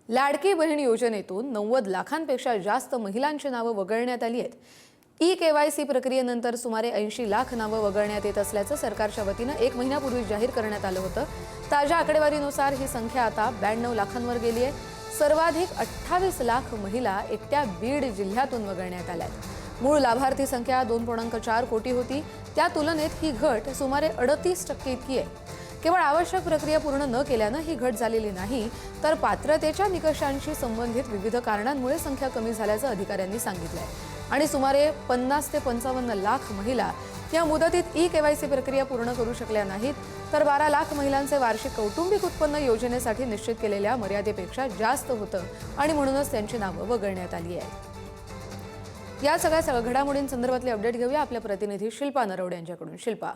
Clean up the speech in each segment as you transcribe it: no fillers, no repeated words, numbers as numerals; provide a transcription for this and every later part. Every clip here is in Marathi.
लाडकी बहीण योजनेतून 90 लाखांपेक्षा जास्त महिलांची नावं वगळण्यात आली आहेत। ई-केवायसी प्रक्रियेनंतर सुमारे 80 लाख नावं वगळण्यात येत असल्याचं सरकारच्या वतीनं 1 महिन्यापूर्वी जाहीर करण्यात आलं होतं। ताज्या आकडेवारीनुसार ही संख्या आता 92 लाखांवर गेली आहे। सर्वाधिक 28 लाख महिला एकट्या बीड जिल्ह्यातून वगळण्यात आल्यात। मूळ लाभार्थी संख्या 2.4 कोटी होती, त्या तुलनेत ही घट सुमारे 38% इतकी आहे। केवळ आवश्यक प्रक्रिया पूर्ण न केल्यानं ही घट झालेली नाही, तर पात्रतेच्या निकषांशी संबंधित विविध कारणांमुळे संख्या कमी झाल्याचं अधिकाऱ्यांनी सांगितलंय। आणि सुमारे 50 ते 55 लाख महिला या मुदतीत ई-केवायसी प्रक्रिया पूर्ण करू शकल्या नाहीत, तर 12 लाख महिलांचे वार्षिक कौटुंबिक उत्पन्न योजनेसाठी निश्चित केलेल्या मर्यादेपेक्षा जास्त होतं आणि म्हणूनच त्यांची नावं वगळण्यात आली आहेत। या सगळ्या घडामोडींसंदर्भातले अपडेट घेऊया आपल्या प्रतिनिधी शिल्पा नरवडे यांच्याकडून। शिल्पा,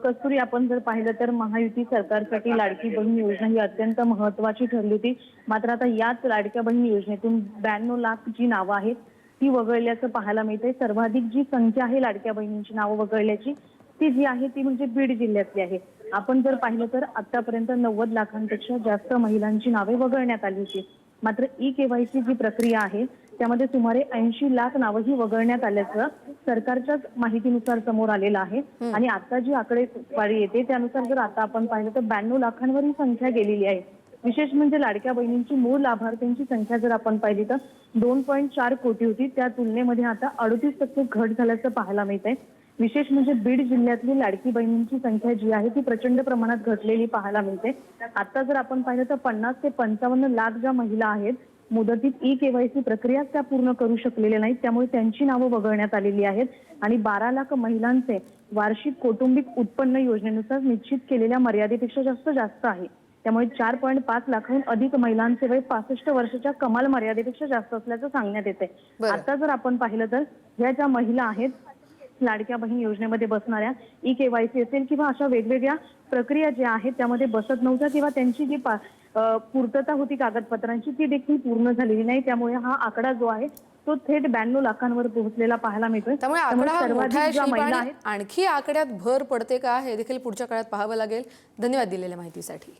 कस्तुरी, आपण जर पाहिलं तर महायुती सरकारसाठी लाडकी बहीण योजना ही अत्यंत महत्त्वाची ठरली होती। मात्र आता याच लाडक्या बहीण योजनेतून 92 लाख जी नावं आहेत ती वगळल्याचं पाहायला मिळतंय। सर्वाधिक जी संख्या आहे लाडक्या बहिणींची नावं वगळल्याची ती जी आहे ती म्हणजे बीड जिल्ह्यातली आहे। आपण जर पाहिलं तर आतापर्यंत 90 लाखांपेक्षा जास्त महिलांची नावे वगळण्यात आली होती। मात्र ई-केवायसी जी प्रक्रिया आहे त्यामध्ये सुमारे 80 लाख नावं ही वगळण्यात आल्याचं सरकारच्याच माहितीनुसार समोर आलेलं आहे। आणि आता जी आकडेवारी येते त्यानुसार जर आता आपण पाहिलं तर 92 लाखांवर ही संख्या गेलेली आहे। विशेष म्हणजे लाडक्या बहिणींची मूळ लाभार्थ्यांची संख्या जर आपण पाहिली तर 2.4 कोटी होती, त्या तुलनेमध्ये आता 38% घट झाल्याचं पाहायला मिळतंय। विशेष म्हणजे बीड जिल्ह्यातली लाडकी बहिणींची संख्या जी आहे ती प्रचंड प्रमाणात घटलेली पाहायला मिळते। आता जर आपण पाहिलं तर 50 ते 55 लाख ज्या महिला आहेत मुदतीत ई-केवायसी प्रक्रिया त्या पूर्ण करू शकलेल्या नाहीत, त्यामुळे त्यांची नावं वगळण्यात आलेली आहेत। आणि 12 लाख महिलांचे वार्षिक कौटुंबिक उत्पन्न योजनेनुसार निश्चित केलेल्या मर्यादेपेक्षा जास्त आहे। त्यामुळे 4.5 लाखाहून अधिक महिलांचे वय 65 वर्षाच्या कमाल मर्यादेपेक्षा जास्त असल्याचं सांगण्यात येते। आता जर आपण पाहिलं तर ह्या ज्या महिला आहेत लाडक्या बहीण योजनेमध्ये बसणाऱ्या, ई-केवायसी असेल किंवा अशा वेगवेगळ्या प्रक्रिया ज्या आहेत त्यामध्ये बसत नव्हत्या किंवा त्यांची जी पूर्तता होती कागदपत्रांची ती देखील पूर्ण झालेली नाही, त्यामुळे हा आकडा जो आहे तो थेट 92 लाखांवर पोहोचलेला पाहायला मिळतोय। त्यामुळे आकडा हा मोठा आहे शिल्पा, महिला आणि आणखी आकड्यात भर पडते का हे देखील पुढच्या काळात पाहावं लागेल। धन्यवाद दिलेल्या माहितीसाठी।